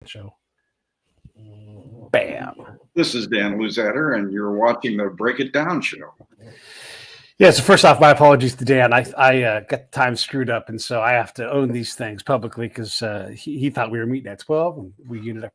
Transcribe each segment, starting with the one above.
Show. Bam. This is Dan Luzadder, and you're watching the Break It Down show. Yeah, so first off, my apologies to Dan. I got the time screwed up, and so I have to own these things publicly because he thought we were meeting at 12, and we ended up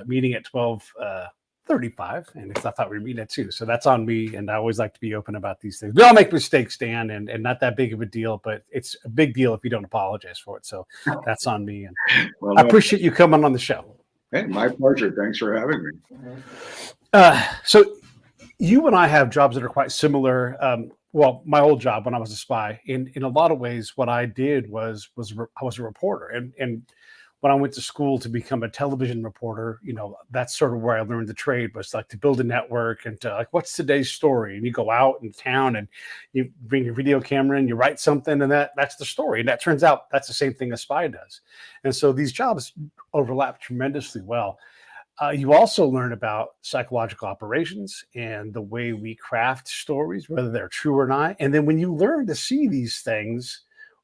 meeting at 12:35, and I thought we were meeting at 2. So that's on me, and I always like to be open about these things. We all make mistakes, Dan, and not that big of a deal, but it's a big deal if you don't apologize for it. So that's on me, and Well, I appreciate you coming on the show. Hey, my pleasure. Thanks for having me. So you and I have jobs that are quite similar. Well, my old job when I was a spy, in a lot of ways, what I did was I was a reporter, and when I went to school to become a television reporter, that's sort of where I learned the trade, was like to build a network and to like, what's today's story? And you go out in town and you bring your video camera and you write something, and that's the story. And that turns out that's the same thing a spy does. And so these jobs overlap tremendously well. You also learn about psychological operations and the way we craft stories, whether they're true or not. And then when you learn to see these things,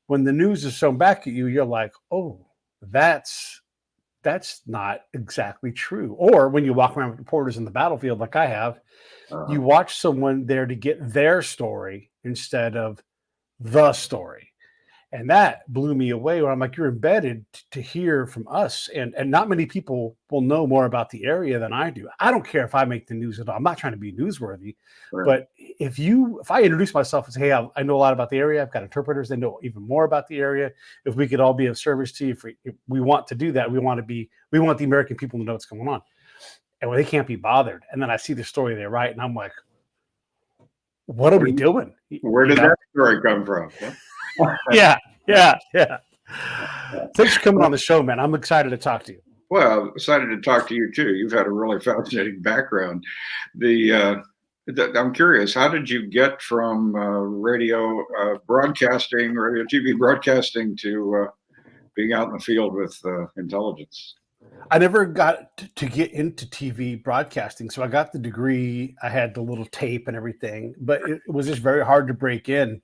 when the news is thrown back at you, you're like, oh, that's not exactly true. Or when you walk around with reporters in the battlefield, like I have, you watch someone there to get their story instead of the story. And that blew me away, where I'm like, you're embedded to hear from us. And not many people will know more about the area than I do. I don't care if I make the news at all. I'm not trying to be newsworthy. Right. But if I introduce myself and say, hey, I know a lot about the area, I've got interpreters that know even more about the area. If we could all be of service to you, if we want to do that, we want the American people to know what's going on. And when they can't be bothered. And then I see the story they write, and I'm like, what are we doing? Where did that story come from? Yeah. Thanks for coming on the show, man. I'm excited to talk to you. Well, excited to talk to you too. You've had a really fascinating background. I'm curious, how did you get from radio TV broadcasting to being out in the field with intelligence? I never got to get into TV broadcasting. So I got the degree, I had the little tape and everything, but it was just very hard to break in.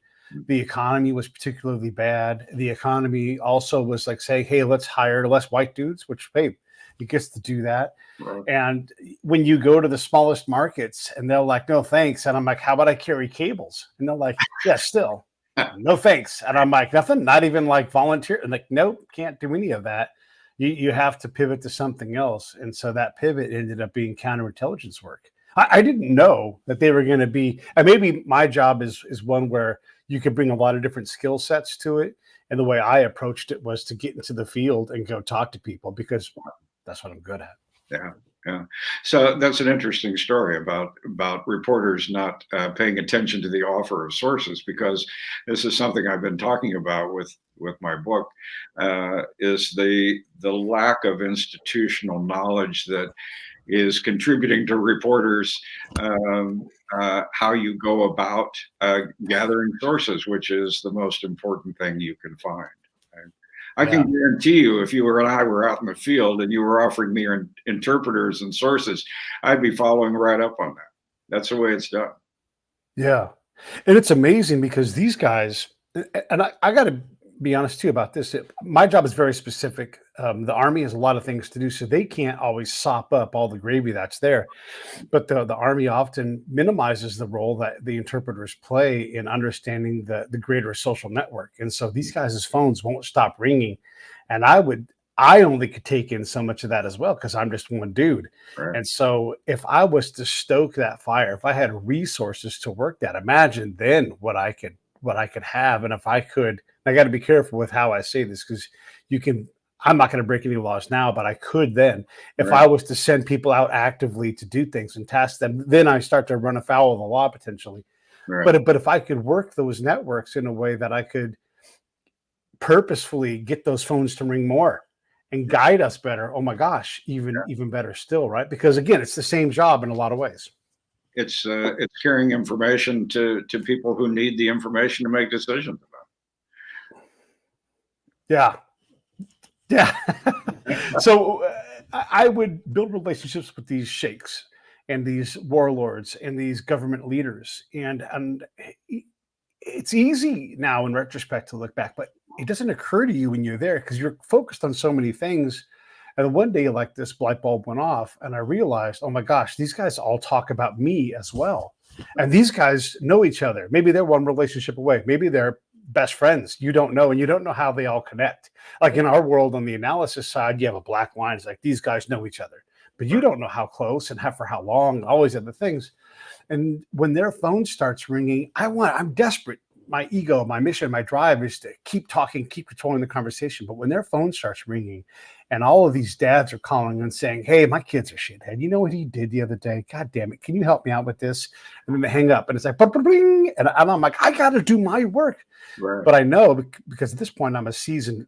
The economy was particularly bad. The economy also was like saying, hey, let's hire less white dudes, which, hey, you get to do that. Right. And when you go to the smallest markets and they're like, no, thanks. And I'm like, how about I carry cables? And they're like, yeah, still, no, thanks. And I'm like, nothing, not even like volunteer. And like, nope, can't do any of that. You have to pivot to something else. And so that pivot ended up being counterintelligence work. I didn't know that they were going to be, and maybe my job is one where you could bring a lot of different skill sets to it. And the way I approached it was to get into the field and go talk to people, because that's what I'm good at. Yeah. So that's an interesting story about reporters not paying attention to the offer of sources, because this is something I've been talking about with my book, is the lack of institutional knowledge that is contributing to reporters how you go about gathering sources, which is the most important thing you can find. I can guarantee you, if you and I were out in the field and you were offering me interpreters and sources, I'd be following right up on that. That's the way it's done. Yeah. And it's amazing because these guys, and I got to be honest too about this. My job is very specific. The Army has a lot of things to do, so they can't always sop up all the gravy that's there. But the Army often minimizes the role that the interpreters play in understanding the greater social network. And so these guys' phones won't stop ringing. And I only could take in so much of that as well, because I'm just one dude. Right. And so if I was to stoke that fire, if I had resources to work that, imagine then what I could have. And if I could, I got to be careful with how I say this, because I'm not going to break any laws now, but I could then, if I was to send people out actively to do things and task them, then I start to run afoul of the law potentially. Right. But if I could work those networks in a way that I could purposefully get those phones to ring more and guide us better, oh my gosh, even better still, right? Because again, it's the same job in a lot of ways. It's carrying information to people who need the information to make decisions about. Yeah. So I would build relationships with these sheikhs and these warlords and these government leaders. And it's easy now in retrospect to look back, but it doesn't occur to you when you're there because you're focused on so many things. And then one day, like this light bulb went off, and I realized, oh my gosh, these guys all talk about me as well. And these guys know each other. Maybe they're one relationship away. Maybe they're best friends. You don't know, and you don't know how they all connect. Like in our world, on the analysis side, you have a black line. It's like these guys know each other, but you don't know how close and how for how long. Always other things. And when their phone starts ringing, I'm desperate. My ego, my mission, my drive is to keep talking, keep controlling the conversation. But when their phone starts ringing and all of these dads are calling and saying, hey, my kid's a shithead. You know what he did the other day? God damn it. Can you help me out with this? And then they hang up and it's like, and I'm like, I got to do my work. Right. But I know because at this point I'm a seasoned,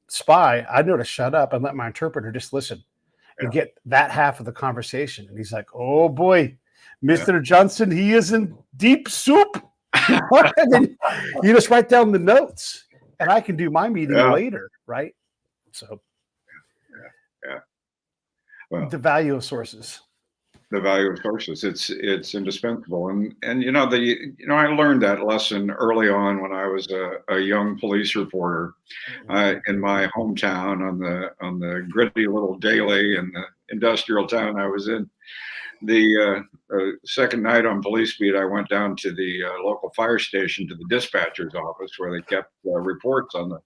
spy. I know to shut up and let my interpreter just listen and get that half of the conversation. And he's like, oh boy, Mr. Johnson, he is in deep soup. And then you just write down the notes and I can do my meeting later, right? So well, the value of sources. The value of sources, it's indispensable. And I learned that lesson early on when I was a young police reporter in my hometown on the gritty little daily in the industrial town I was in. The second night on police beat, I went down to the local fire station, to the dispatcher's office where they kept reports on the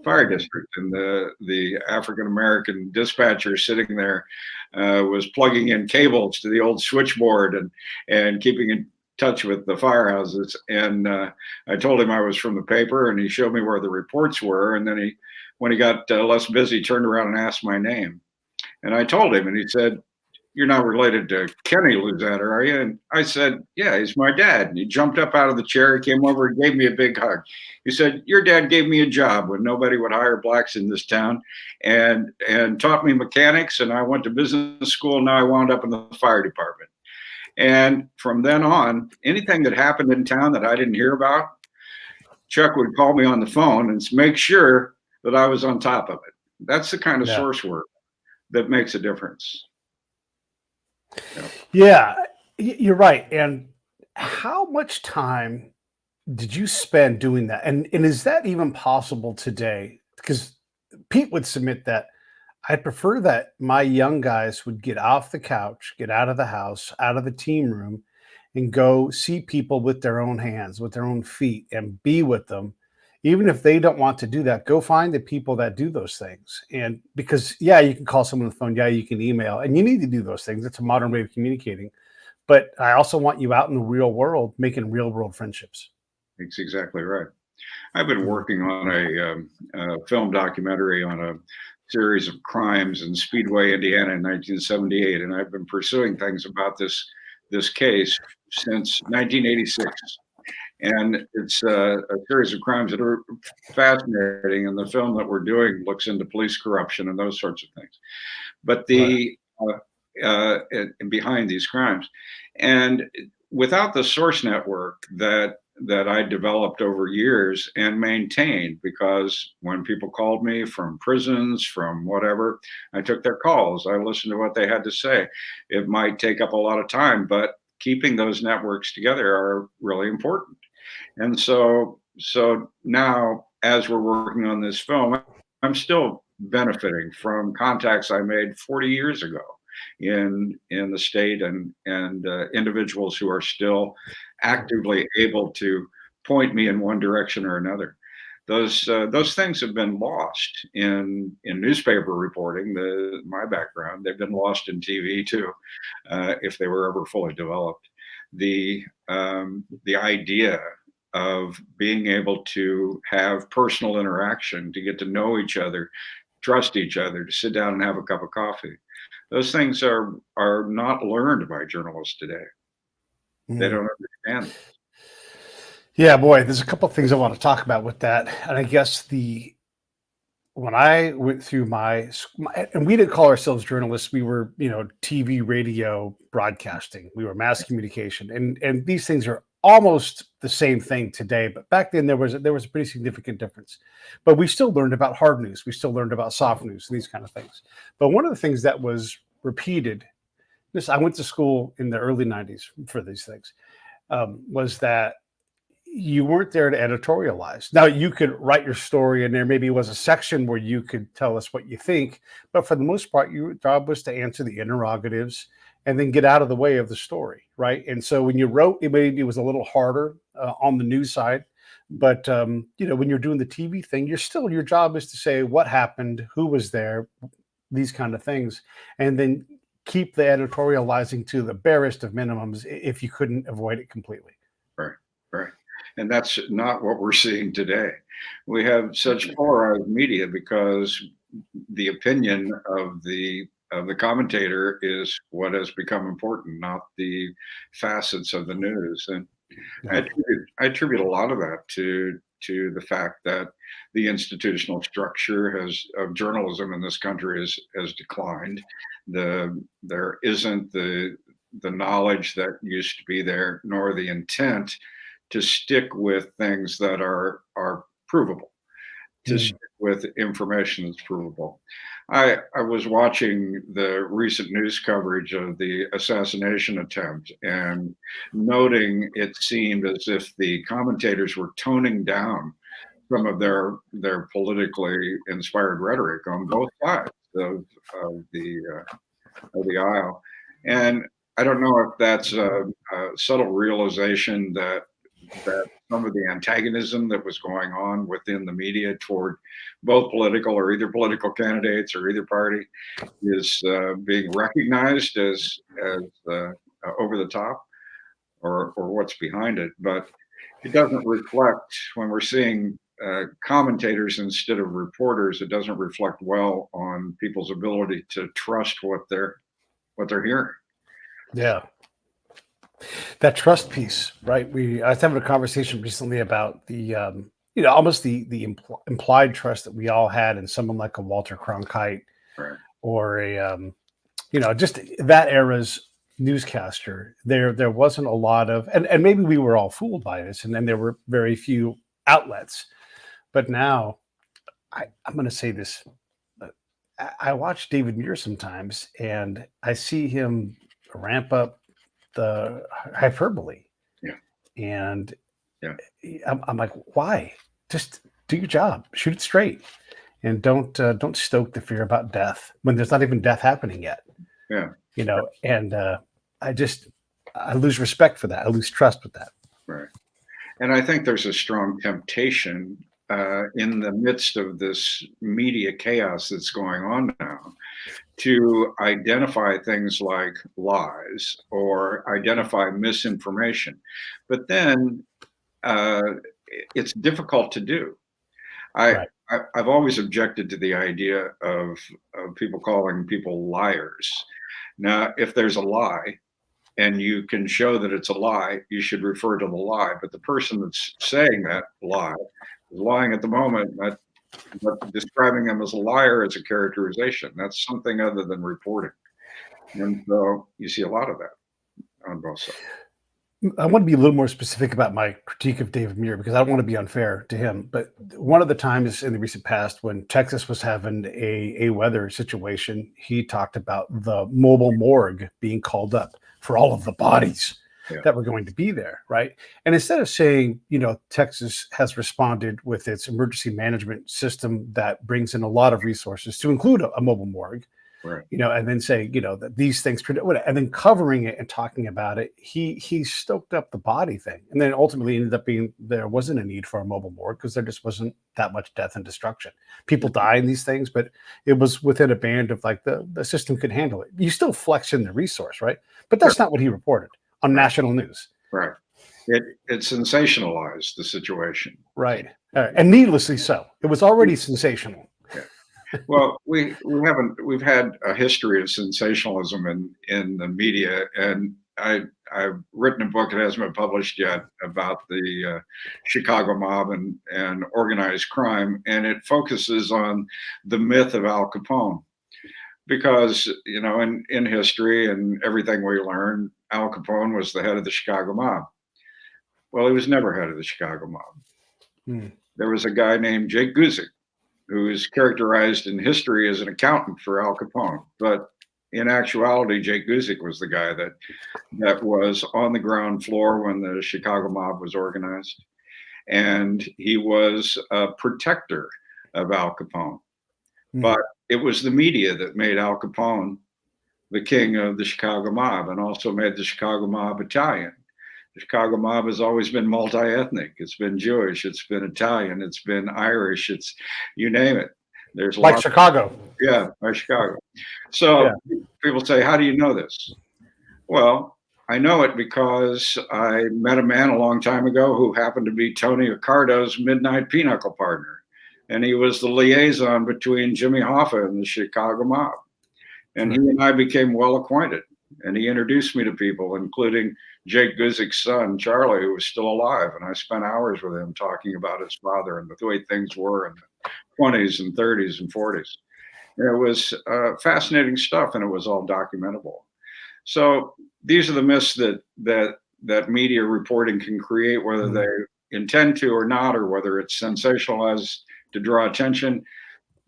fire district. And the African-American dispatcher sitting there was plugging in cables to the old switchboard and keeping in touch with the firehouses. And I told him I was from the paper, and he showed me where the reports were. And then when he got less busy, turned around and asked my name. And I told him, and he said, "You're not related to Kenny Luzadder, are you?" And I said, "Yeah, he's my dad." And he jumped up out of the chair, came over and gave me a big hug. He said, "Your dad gave me a job when nobody would hire blacks in this town and taught me mechanics. And I went to business school. And now I wound up in the fire department." And from then on, anything that happened in town that I didn't hear about, Chuck would call me on the phone and make sure that I was on top of it. That's the kind of source work that makes a difference. Yeah, you're right. And how much time did you spend doing that? And is that even possible today? Because Pete would submit that I'd prefer that my young guys would get off the couch, get out of the house, out of the team room, and go see people with their own hands, with their own feet, and be with them. Even if they don't want to do that, go find the people that do those things. And because, you can call someone on the phone. Yeah, you can email, and you need to do those things. It's a modern way of communicating. But I also want you out in the real world, making real world friendships. That's exactly right. I've been working on a film documentary on a series of crimes in Speedway, Indiana in 1978. And I've been pursuing things about this case since 1986. And it's a series of crimes that are fascinating. And the film that we're doing looks into police corruption and those sorts of things. But and behind these crimes, and without the source network that I developed over years and maintained, because when people called me from prisons, from whatever, I took their calls. I listened to what they had to say. It might take up a lot of time, but keeping those networks together are really important. And so now, as we're working on this film, I'm still benefiting from contacts I made 40 years ago in the state, and individuals who are still actively able to point me in one direction or another. Those things have been lost in newspaper reporting. My background, they've been lost in TV too, if they were ever fully developed. The idea of being able to have personal interaction, to get to know each other, trust each other, to sit down and have a cup of coffee. Those things are not learned by journalists today. They don't understand. Yeah, boy, there's a couple of things I want to talk about with that. And I guess when I went through my, and we didn't call ourselves journalists, we were, TV, radio, broadcasting. We were mass communication, and these things are almost the same thing today. But back then there was a pretty significant difference. But we still learned about hard news. We still learned about soft news and these kind of things. But one of the things that was repeated, I went to school in the early 90s for these things, was that you weren't there to editorialize. Now you could write your story, and there maybe was a section where you could tell us what you think, but for the most part, your job was to answer the interrogatives and then get out of the way of the story, right? And so when you wrote, it maybe was a little harder on the news side, but when you're doing the TV thing, your job is to say what happened, who was there, these kind of things, and then keep the editorializing to the barest of minimums if you couldn't avoid it completely. Right, right. And that's not what we're seeing today. We have such polarized media because the opinion of the commentator is what has become important, not the facets of the news. And Yeah. I attribute a lot of that to the fact that the institutional structure of journalism in this country has declined. There isn't the knowledge that used to be there, nor the intent to stick with things that are provable, to Mm. stick with information that's provable. I was watching the recent news coverage of the assassination attempt and noting it seemed as if the commentators were toning down some of their politically inspired rhetoric on both sides of the of the aisle. And I don't know if that's a subtle realization that some of the antagonism that was going on within the media toward both political or either political candidates or either party is being recognized as over the top or what's behind it. But it doesn't reflect when we're seeing commentators instead of reporters. It doesn't reflect well on people's ability to trust what they're hearing. Yeah. That trust piece, right? I was having a conversation recently about the, almost the implied trust that we all had in someone like a Walter Cronkite Right. or just that era's newscaster. There wasn't a lot of, and maybe we were all fooled by this, and then there were very few outlets. But now, I'm going to say this: I watch David Muir sometimes, and I see him ramp up the hyperbole. Yeah. And Yeah. I'm like, why? Just do your job, shoot it straight, and don't stoke the fear about death when there's not even death happening yet. Yeah. And I lose respect for that. I lose trust with that. Right. And I think there's a strong temptation in the midst of this media chaos that's going on now to identify things like lies or identify misinformation. But then it's difficult to do. Right. I've always objected to the idea of people calling people liars. Now, if there's a lie and you can show that it's a lie, you should refer to the lie. But the person that's saying that lie is lying at the moment. But describing them as a liar is a characterization. That's something other than reporting. And so you see a lot of that on both sides. I want to be a little more specific about my critique of David Muir because I don't want to be unfair to him. But one of the times in the recent past when Texas was having a weather situation, he talked about the mobile morgue being called up for all of the bodies that were going to be there, right? And instead of saying, Texas has responded with its emergency management system that brings in a lot of resources to include a mobile morgue, right? And then say, that these things, and then covering it and talking about it, he stoked up the body thing, and then ultimately ended up being there wasn't a need for a mobile morgue because there just wasn't that much death and destruction. People die in these things, but it was within a band of like the system could handle it. You still flex in the resource, right? But that's not what he reported on national news. Right. It sensationalized the situation. Right. And needlessly so. It was already sensational. Well, we've had a history of sensationalism in the media, and I've written a book that hasn't been published yet about the Chicago mob and organized crime, and it focuses on the myth of Al Capone, because in history and everything we learn, Al Capone was the head of the Chicago mob. Well, he was never head of the Chicago mob. There was a guy named Jake Guzik, who is characterized in history as an accountant for Al Capone. But in actuality, Jake Guzik was the guy that was on the ground floor when the Chicago mob was organized. and he was a protector of Al Capone. But it was the media that made Al Capone the king of the Chicago mob and also made the Chicago mob Italian. The Chicago mob has always been multi-ethnic. It's been Jewish, it's been Italian, it's been Irish, it's you name it. There's Like Chicago. Yeah, like Chicago. So people say, how do you know this? Well, I know it because I met a man a long time ago who happened to be Tony Accardo's midnight pinochle partner. And he was the liaison between Jimmy Hoffa and the Chicago mob. And he and I became well acquainted. And he introduced me to people, including Jake Guzik's son, Charlie, who was still alive. And I spent hours with him talking about his father and the way things were in the 20s and 30s and 40s. And it was fascinating stuff, and it was all documentable. So these are the myths that media reporting can create, whether they intend to or not, or whether it's sensationalized to draw attention.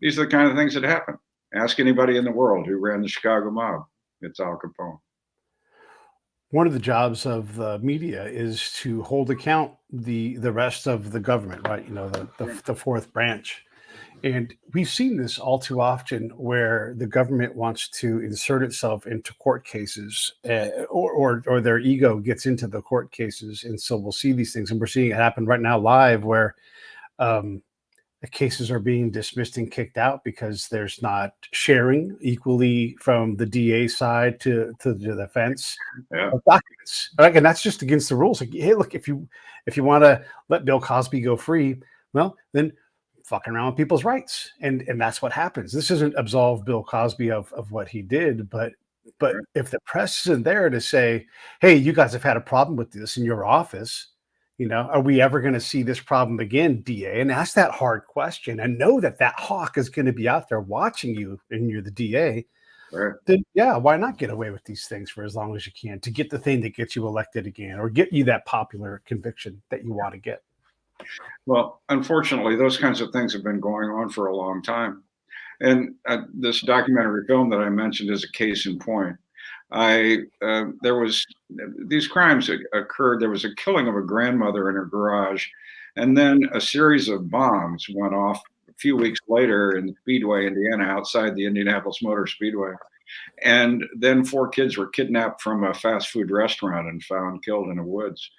These are the kind of things that happen. Ask anybody in the world who ran the Chicago mob. It's Al Capone. One of the jobs of the media is to hold account the rest of the government, right? You know, the fourth branch. And we've seen this all too often where the government wants to insert itself into court cases or their ego gets into the court cases. And so we'll see these things. And we're seeing it happen right now live where the cases are being dismissed and kicked out because there's not sharing equally from the DA side to the defense of documents. Right? And that's just against the rules. Like, hey, look, if you want to let Bill Cosby go free, well, then fucking around with people's rights. And that's what happens. This doesn't absolve Bill Cosby of what he did, but if the press isn't there to say, hey, you guys have had a problem with this in your office, you know, are we ever going to see this problem again, DA? And ask that hard question and know that hawk is going to be out there watching you and you're the DA. Right. Then, yeah, why not get away with these things for as long as you can to get the thing that gets you elected again or get you that popular conviction that you want to get? Well, unfortunately, those kinds of things have been going on for a long time. And this documentary film that I mentioned is a case in point. There was these crimes occurred. There was a killing of a grandmother in her garage, and then a series of bombs went off a few weeks later in Speedway, Indiana, outside the Indianapolis Motor Speedway. And then 4 kids were kidnapped from a fast food restaurant and found killed in the woods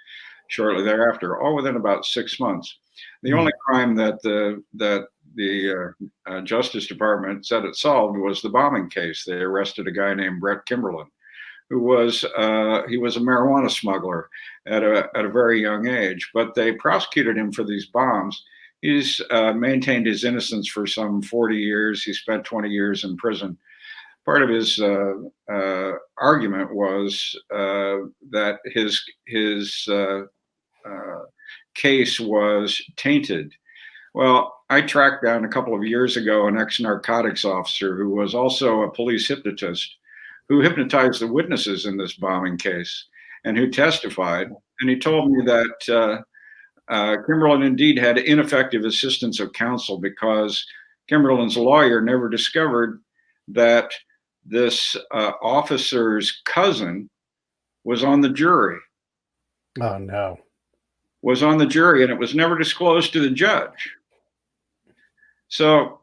shortly thereafter, all within about 6 months. The only crime that the Justice Department said it solved was the bombing case. They arrested a guy named Brett Kimberlin, who was he was a marijuana smuggler at a very young age, but they prosecuted him for these bombs. He's maintained his innocence for some 40 years. He spent 20 years in prison. Part of his argument was that his case was tainted. Well, I tracked down a couple of years ago an ex-narcotics officer who was also a police hypnotist who hypnotized the witnesses in this bombing case and who testified. And he told me that Kimberlin indeed had ineffective assistance of counsel because Kimberlin's lawyer never discovered that this officer's cousin was on the jury. Oh, no. Was on the jury, and it was never disclosed to the judge. So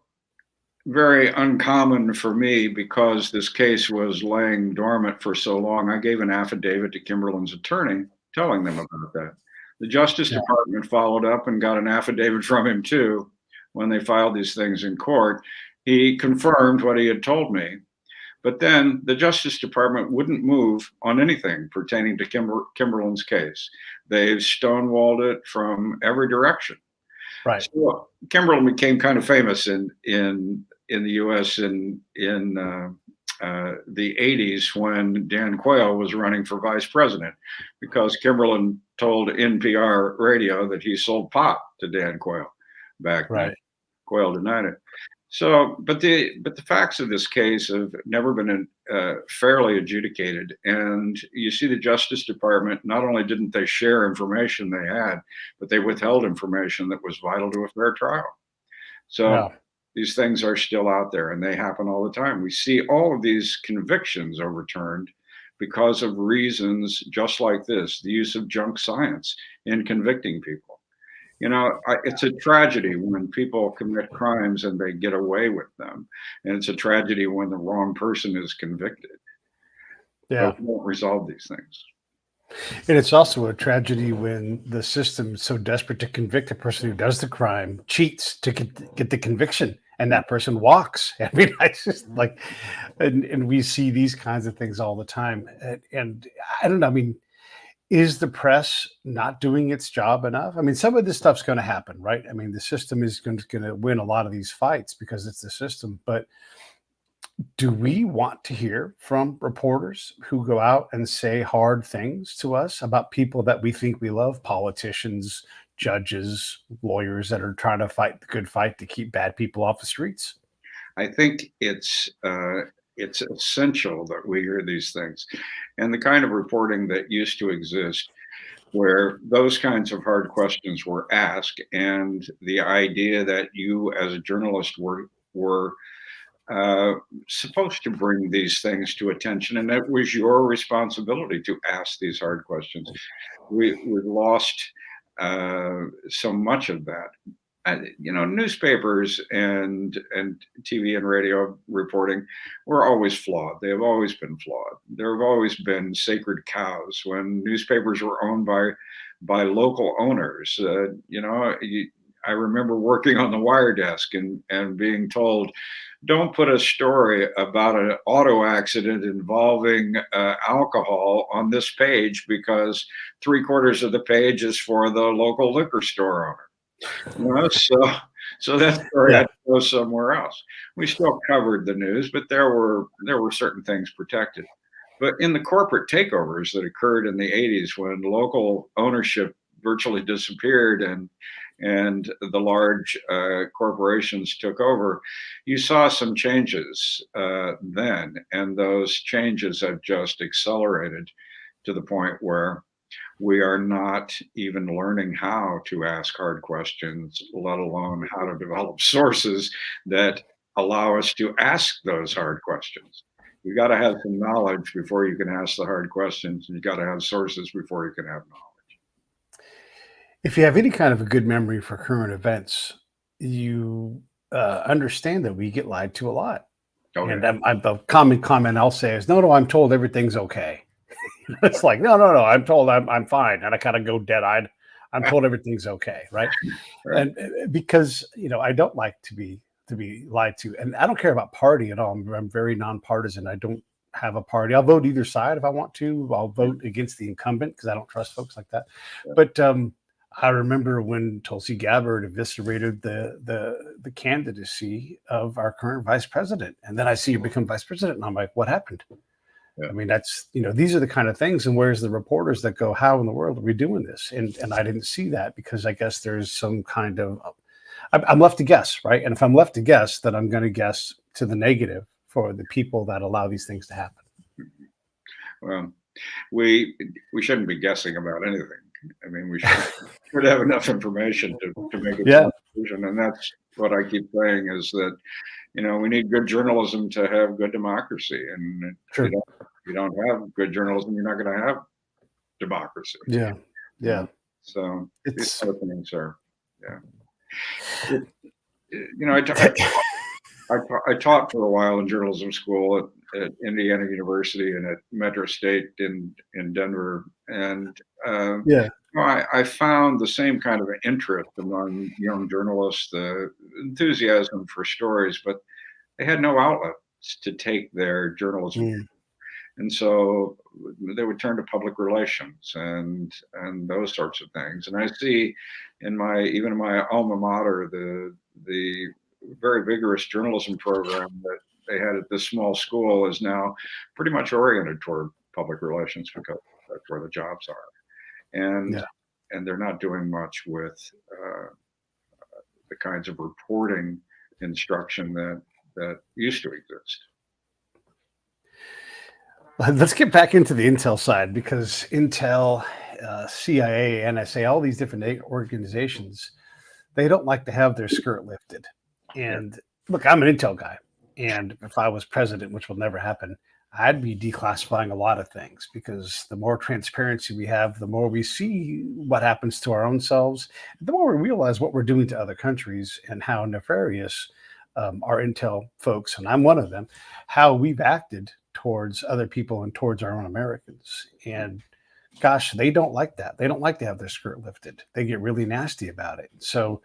very uncommon for me, because this case was laying dormant for so long. I gave an affidavit to Kimberlin's attorney telling them about that. The Justice Department followed up and got an affidavit from him too when they filed these things in court. He confirmed what he had told me. But then the Justice Department wouldn't move on anything pertaining to Kimberlin's case. They've stonewalled it from every direction. Right. So Kimberlin became kind of famous in the U.S. in the 80s when Dan Quayle was running for vice president, because Kimberlin told NPR radio that he sold pot to Dan Quayle back then. Quayle denied it. So, but the facts of this case have never been fairly adjudicated. And you see the Justice Department, not only didn't they share information they had, but they withheld information that was vital to a fair trial. So these things are still out there, and they happen all the time. We see all of these convictions overturned because of reasons just like this, the use of junk science in convicting people. It's a tragedy when people commit crimes and they get away with them, and it's a tragedy when the wrong person is convicted. Yeah. But we won't resolve these things. And it's also a tragedy when the system is so desperate to convict the person who does the crime, cheats to get the conviction, and that person walks. I mean, I just like, and we see these kinds of things all the time. And I don't know. I mean, is the press not doing its job enough? I mean, some of this stuff's going to happen, right? I mean, the system is going to win a lot of these fights because it's the system. But do we want to hear from reporters who go out and say hard things to us about people that we think we love, politicians, judges, lawyers that are trying to fight the good fight to keep bad people off the streets? I think it's essential that we hear these things, and the kind of reporting that used to exist, where those kinds of hard questions were asked, and the idea that you as a journalist were uh, supposed to bring these things to attention, and it was your responsibility to ask these hard questions. We lost so much of that. Newspapers and TV and radio reporting were always flawed. They have always been flawed. There have always been sacred cows when newspapers were owned by local owners. I remember working on the wire desk and being told, don't put a story about an auto accident involving alcohol on this page because three-quarters of the page is for the local liquor store owner. So that story Yeah. had to go somewhere else. We still covered the news, but there were certain things protected. But in the corporate takeovers that occurred in the 80s when local ownership virtually disappeared and the large corporations took over, you saw some changes then, and those changes have just accelerated to the point where we are not even learning how to ask hard questions, let alone how to develop sources that allow us to ask those hard questions. You got to have some knowledge before you can ask the hard questions, and you got to have sources before you can have knowledge. If you have any kind of a good memory for current events, you understand that we get lied to a lot. Oh yeah, And the common comment I'll say is, no, I'm told everything's okay. It's like, no, I'm told I'm fine. And I kind of go dead eyed. I'm told everything's okay. Right. right. And because, I don't like to be lied to. And I don't care about party at all. I'm very nonpartisan. I don't have a party. I'll vote either side if I want to. I'll vote against the incumbent because I don't trust folks like that. Yeah. But I remember when Tulsi Gabbard eviscerated the candidacy of our current vice president. And then I see her become vice president. And I'm like, what happened? Yeah. I mean, that's, these are the kind of things. And where's the reporters that go, how in the world are we doing this? And I didn't see that because I guess there's some kind of, I'm left to guess, right? And if I'm left to guess, then I'm going to guess to the negative for the people that allow these things to happen. Well, we shouldn't be guessing about anything. I mean, we should have enough information to make a decision. And that's what I keep saying is that, we need good journalism to have good democracy. And Sure. if you don't have good journalism, you're not going to have democracy. Yeah. So It's openings are, yeah. I taught for a while in journalism school at Indiana University and at Metro State in Denver, and I found the same kind of interest among young journalists, the enthusiasm for stories, but they had no outlets to take their journalism. And so they would turn to public relations and those sorts of things. And I see in my alma mater, the very vigorous journalism program that they had at this small school is now pretty much oriented toward public relations because that's where the jobs are. And they're not doing much with the kinds of reporting instruction that used to exist. Let's get back into the Intel side because Intel, CIA, NSA, all these different organizations, they don't like to have their skirt lifted. And look, I'm an Intel guy. And if I was president, which will never happen, I'd be declassifying a lot of things, because the more transparency we have, the more we see what happens to our own selves, the more we realize what we're doing to other countries and how nefarious our intel folks, and I'm one of them, how we've acted towards other people and towards our own Americans. And gosh, they don't like that. They don't like to have their skirt lifted. They get really nasty about it. So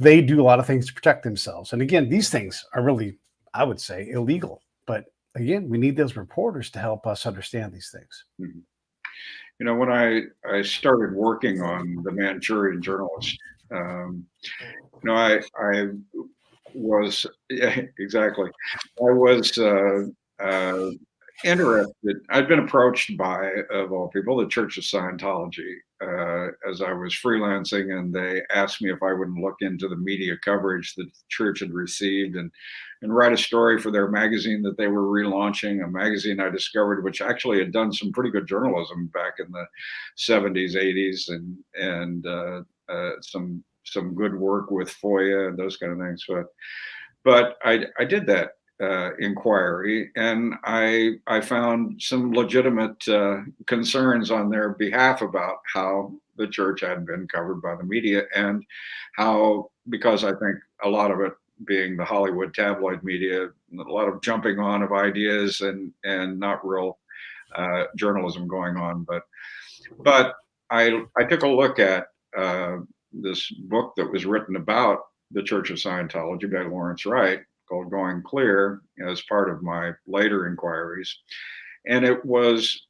they do a lot of things to protect themselves. And again, these things are really, I would say, illegal. But again, we need those reporters to help us understand these things. Mhm. When I started working on the Manchurian Journalist, I was yeah, exactly. I was interested. I'd been approached by, of all people, the Church of Scientology, as I was freelancing, and they asked me if I wouldn't look into the media coverage that the church had received and write a story for their magazine that they were relaunching, a magazine I discovered which actually had done some pretty good journalism back in the 70s, 80s, and some good work with FOIA and those kind of things. But I did that inquiry, and I found some legitimate concerns on their behalf about how the church had been covered by the media, and how, because I think a lot of it being the Hollywood tabloid media, a lot of jumping on of ideas and not real journalism going on. But I took a look at this book that was written about the Church of Scientology by Lawrence Wright, called Going Clear, as part of my later inquiries. And it was,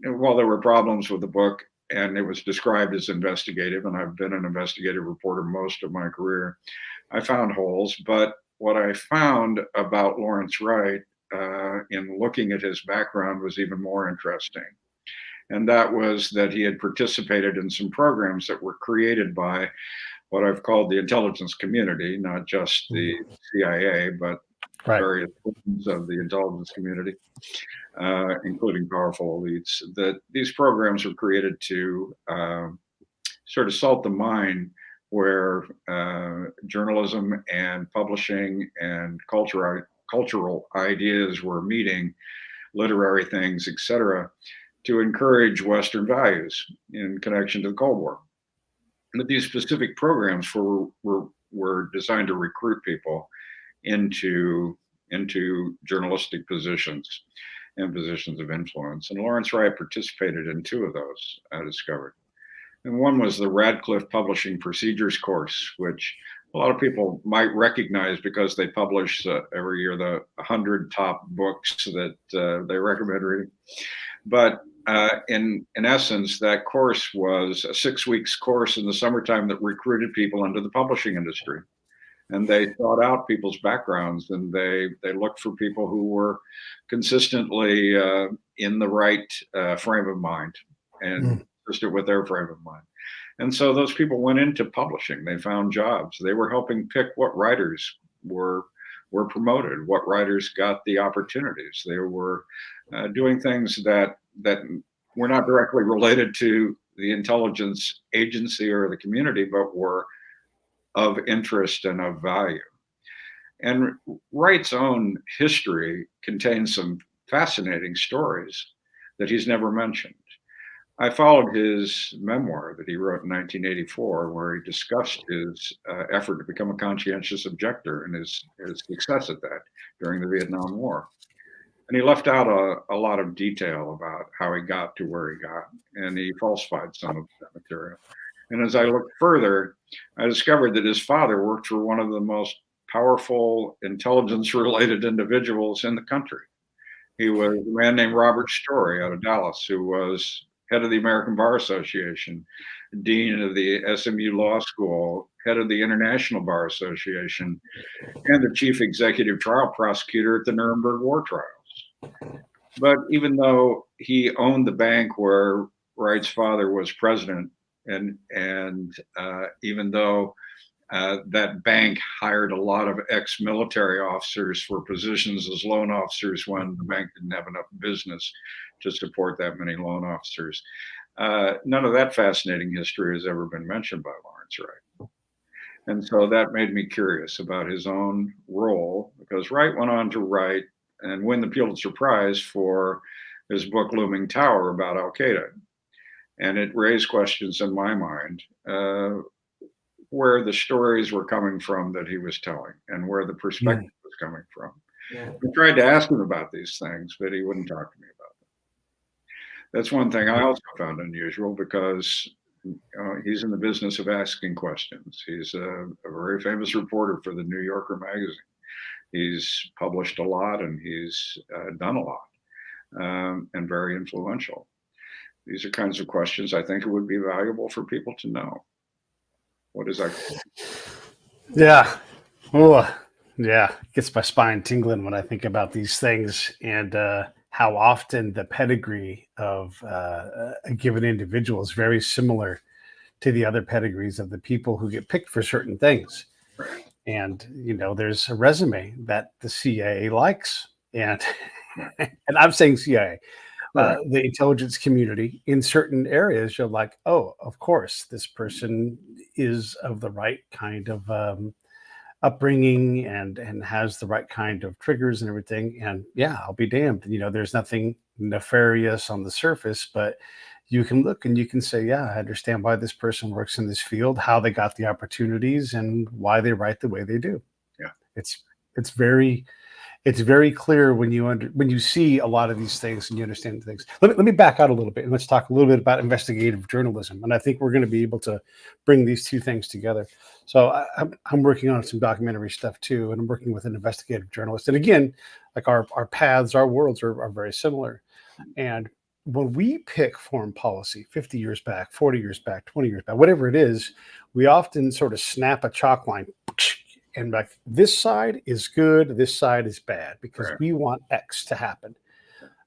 well, there were problems with the book, and it was described as investigative, and I've been an investigative reporter most of my career. I found holes, but what I found about Lawrence Wright in looking at his background was even more interesting. And that was that he had participated in some programs that were created by what I've called the intelligence community, not just the CIA, but Right. various forms of the intelligence community, including powerful elites. That these programs were created to sort of salt the mine where journalism and publishing and cultural ideas were meeting, literary things, etc., to encourage Western values in connection to the Cold War. But these specific programs were designed to recruit people into journalistic positions and positions of influence. And Lawrence Wright participated in two of those, I discovered. And one was the Radcliffe Publishing Procedures course, which a lot of people might recognize because they publish every year the 100 top books that they recommend reading. But in essence, that course was a 6 weeks course in the summertime that recruited people into the publishing industry. And they sought out people's backgrounds, and they looked for people who were consistently in the right frame of mind and consistent with their frame of mind. And so those people went into publishing. They found jobs. They were helping pick what writers were promoted, what writers got the opportunities. They were doing things that were not directly related to the intelligence agency or the community, but were of interest and of value. And Wright's own history contains some fascinating stories that he's never mentioned. I followed his memoir that he wrote in 1984, where he discussed his effort to become a conscientious objector and his success at that during the Vietnam War. And he left out a lot of detail about how he got to where he got, and he falsified some of that material. And as I looked further, I discovered that his father worked for one of the most powerful intelligence-related individuals in the country. He was a man named Robert Story out of Dallas, who was head of the American Bar Association, dean of the SMU Law School, head of the International Bar Association, and the chief executive trial prosecutor at the Nuremberg War Trials. But even though he owned the bank where Wright's father was president, and even though that bank hired a lot of ex-military officers for positions as loan officers when the bank didn't have enough business to support that many loan officers, none of that fascinating history has ever been mentioned by Lawrence Wright. And so that made me curious about his own role, because Wright went on to write and win the Pulitzer Prize for his book Looming Tower about Al Qaeda. And it raised questions in my mind where the stories were coming from that he was telling and where the perspective was coming from. I tried to ask him about these things, but he wouldn't talk to me about them. That's one thing I also found unusual because he's in the business of asking questions. He's a very famous reporter for the New Yorker magazine. He's published a lot and he's done a lot and very influential. These are kinds of questions I think it would be valuable for people to know. What is that? Yeah. Oh, yeah. It gets my spine tingling when I think about these things and how often the pedigree of a given individual is very similar to the other pedigrees of the people who get picked for certain things. And, there's a resume that the CIA likes. And, and I'm saying CIA. The intelligence community in certain areas, you're like, oh, of course, this person is of the right kind of upbringing and has the right kind of triggers and everything. And yeah, I'll be damned. There's nothing nefarious on the surface, but you can look and you can say, yeah, I understand why this person works in this field, how they got the opportunities, and why they write the way they do. Yeah, it's very clear when you see a lot of these things and you understand things. Let me back out a little bit and let's talk a little bit about investigative journalism. And I think we're going to be able to bring these two things together. So I'm working on some documentary stuff too, and I'm working with an investigative journalist. And again, like our paths, our worlds are very similar. And when we pick foreign policy 50 years back, 40 years back, 20 years back, whatever it is, we often sort of snap a chalk line. And like, this side is good, this side is bad, because we want X to happen.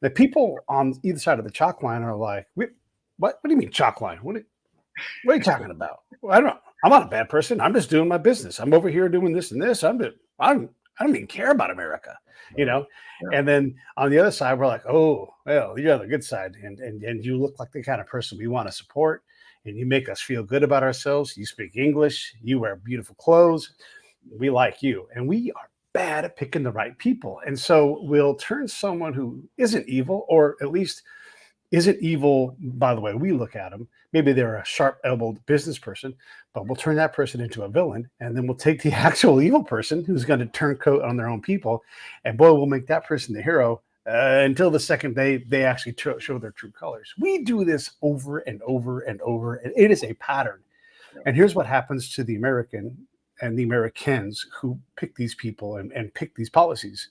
The people on either side of the chalk line are like, what do you mean chalk line? What are you talking about? Well, I'm not a bad person. I'm just doing my business. I'm over here doing this and this. I don't even care about America, Yeah. And then on the other side, we're like, oh, well, you're on the good side. And you look like the kind of person we want to support. And you make us feel good about ourselves. You speak English. You wear beautiful clothes. We like you, and we are bad at picking the right people. And so we'll turn someone who isn't evil, or at least isn't evil by the way we look at them. Maybe they're a sharp-elbowed business person, but we'll turn that person into a villain, and then we'll take the actual evil person who's going to turn coat on their own people, and boy, we'll make that person the hero until the second they actually show their true colors. We do this over and over and over, and it is a pattern. And here's what happens to the American and the Americans who pick these people and pick these policies.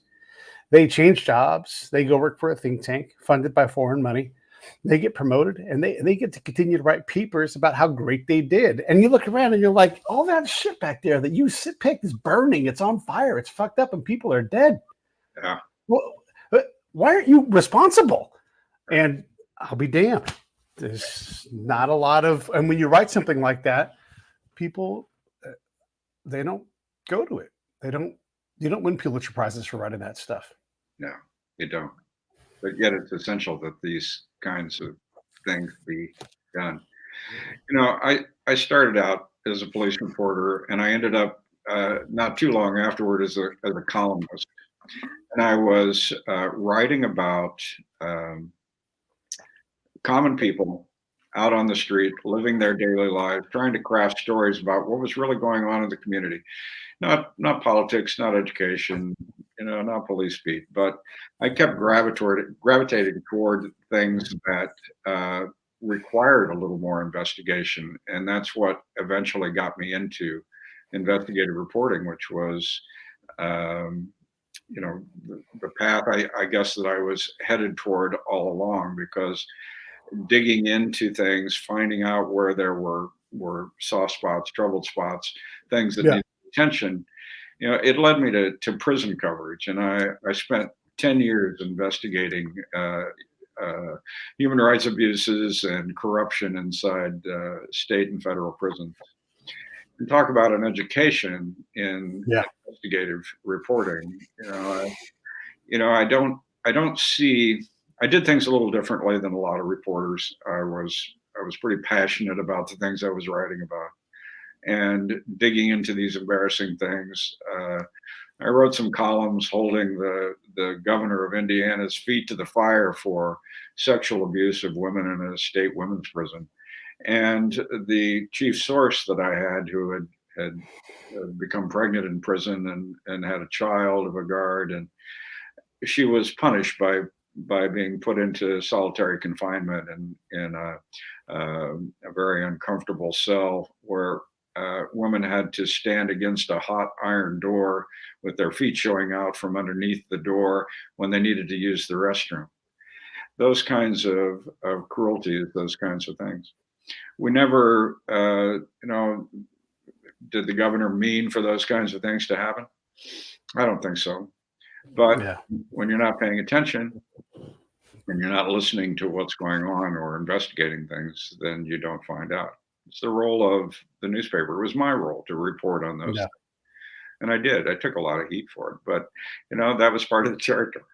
They change jobs. They go work for a think tank funded by foreign money. They get promoted and they get to continue to write papers about how great they did. And you look around and you're like, all that shit back there that you picked is burning. It's on fire. It's fucked up and people are dead. Yeah. Well, why aren't you responsible? And I'll be damned. There's not a lot of, and when you write something like that, people, they don't go to it. You don't win Pulitzer Prizes for writing that stuff. No, you don't. But yet it's essential that these kinds of things be done. I started out as a police reporter, and I ended up not too long afterward as a columnist. And I was writing about common people out on the street, living their daily lives, trying to craft stories about what was really going on in the community. Not politics, not education, not police beat, but I kept gravitating toward things that required a little more investigation. And that's what eventually got me into investigative reporting, which was, the path I guess that I was headed toward all along, because digging into things, finding out where there were soft spots, troubled spots, things that needed attention, it led me to prison coverage. And I spent 10 years investigating human rights abuses and corruption inside state and federal prisons. And talk about an education in investigative reporting. I don't see. I did things a little differently than a lot of reporters. I was pretty passionate about the things I was writing about, and digging into these embarrassing things. I wrote some columns holding the the governor of Indiana's feet to the fire for sexual abuse of women in a state women's prison. And the chief source that I had, who had become pregnant in prison and had a child of a guard, and she was punished by being put into solitary confinement and in a very uncomfortable cell where women had to stand against a hot iron door with their feet showing out from underneath the door when they needed to use the restroom. Those kinds of cruelties, those kinds of things. We never, did the governor mean for those kinds of things to happen? I don't think so. But Yeah. when you're not paying attention and you're not listening to what's going on or investigating things, then you don't find out. It's the role of the newspaper. It was my role to report on those. Yeah. And I did. I took a lot of heat for it, but that was part of the territory.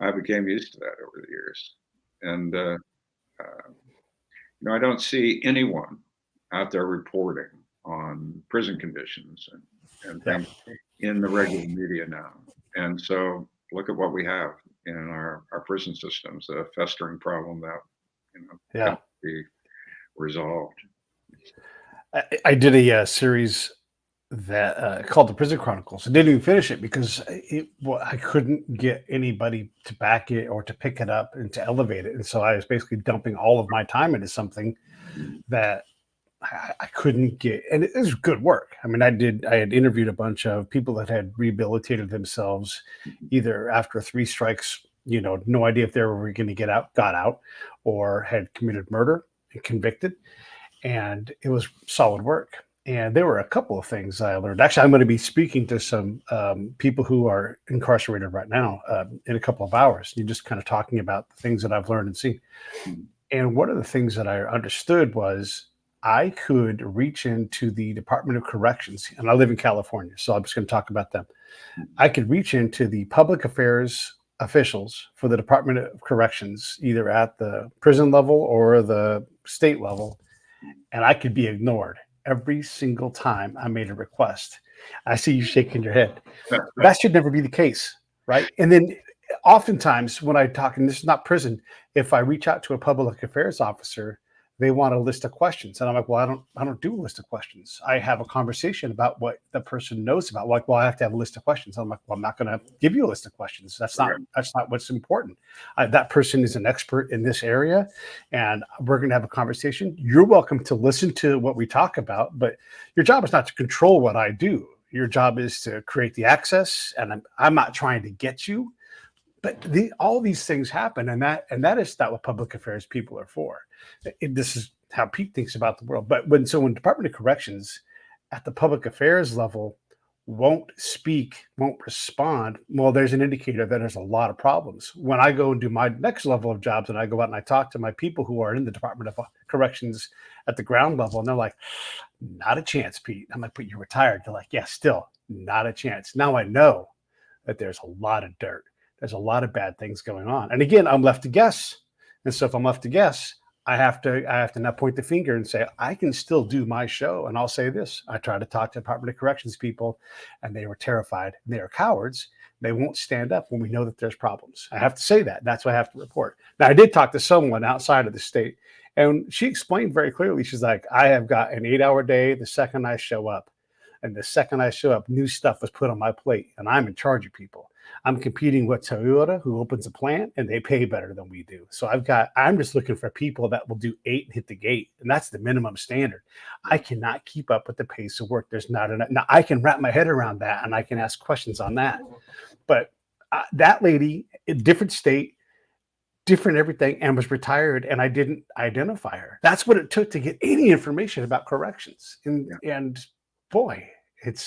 I became used to that over the years. And I don't see anyone out there reporting on prison conditions and things in the regular media now. And so look at what we have in our prison systems, a festering problem that can be resolved. I did a series that called the Prison Chronicles. I didn't even finish it because I couldn't get anybody to back it or to pick it up and to elevate it. And so I was basically dumping all of my time into something that I couldn't get. And it was good work. I mean, I had interviewed a bunch of people that had rehabilitated themselves either after 3 strikes, no idea if they were going to got out, or had committed murder and convicted. And it was solid work. And there were a couple of things I learned. Actually, I'm going to be speaking to some people who are incarcerated right now in a couple of hours. You're just kind of talking about the things that I've learned and seen. And one of the things that I understood was I could reach into the Department of Corrections, and I live in California, so I'm just going to talk about them. I could reach into the public affairs officials for the Department of Corrections, either at the prison level or the state level, and I could be ignored every single time I made a request. I see you shaking your head. That should never be the case, right? And then oftentimes when I talk, and this is not prison, if I reach out to a public affairs officer, they want a list of questions. And I'm like, well, I don't do a list of questions. I have a conversation about what the person knows about. Like, well, I have to have a list of questions. I'm like, well, I'm not going to give you a list of questions. That's not what's important. That person is an expert in this area, and we're going to have a conversation. You're welcome to listen to what we talk about, but your job is not to control what I do. Your job is to create the access, and I'm not trying to get you. But all these things happen, and that is not what public affairs people are for. This is how Pete thinks about the world. But when Department of Corrections at the public affairs level won't speak, won't respond, well, there's an indicator that there's a lot of problems. When I go and do my next level of jobs and I go out and I talk to my people who are in the Department of Corrections at the ground level, and they're like, not a chance, Pete. I'm like, but you're retired. They're like, yeah, still not a chance. Now I know that there's a lot of dirt. There's a lot of bad things going on. And again, I'm left to guess. And so if I'm left to guess, I have to now point the finger and say, I can still do my show. And I'll say this. I tried to talk to Department of Corrections people, and they were terrified. They are cowards. They won't stand up when we know that there's problems. I have to say that. That's what I have to report. Now, I did talk to someone outside of the state, and she explained very clearly. She's like, I have got an 8-hour day the second I show up. And the second I show up, new stuff was put on my plate, and I'm in charge of people. I'm competing with Toyota, who opens a plant, and they pay better than we do. So I'm just looking for people that will do 8 and hit the gate. And that's the minimum standard. I cannot keep up with the pace of work. There's not enough. Now I can wrap my head around that, and I can ask questions on that. But that lady, in different state, different everything, and was retired, and I didn't identify her. That's what it took to get any information about corrections. And boy, it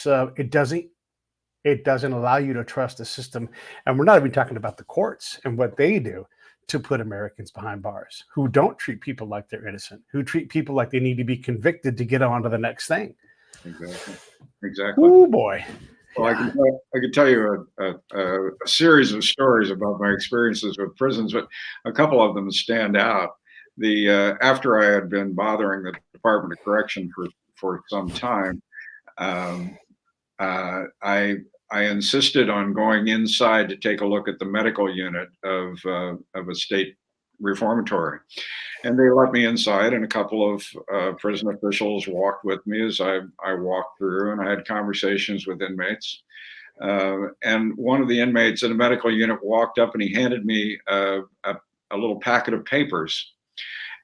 doesn't allow you to trust the system. And we're not even talking about the courts and what they do to put Americans behind bars, who don't treat people like they're innocent, who treat people like they need to be convicted to get on to the next thing. Exactly. Oh boy. Well, yeah. I could tell you a series of stories about my experiences with prisons, but a couple of them stand out. After I had been bothering the Department of Correction for some time, I I insisted on going inside to take a look at the medical unit of a state reformatory. And they let me inside, and a couple of prison officials walked with me as I walked through, and I had conversations with inmates. And one of the inmates in the medical unit walked up and he handed me a little packet of papers.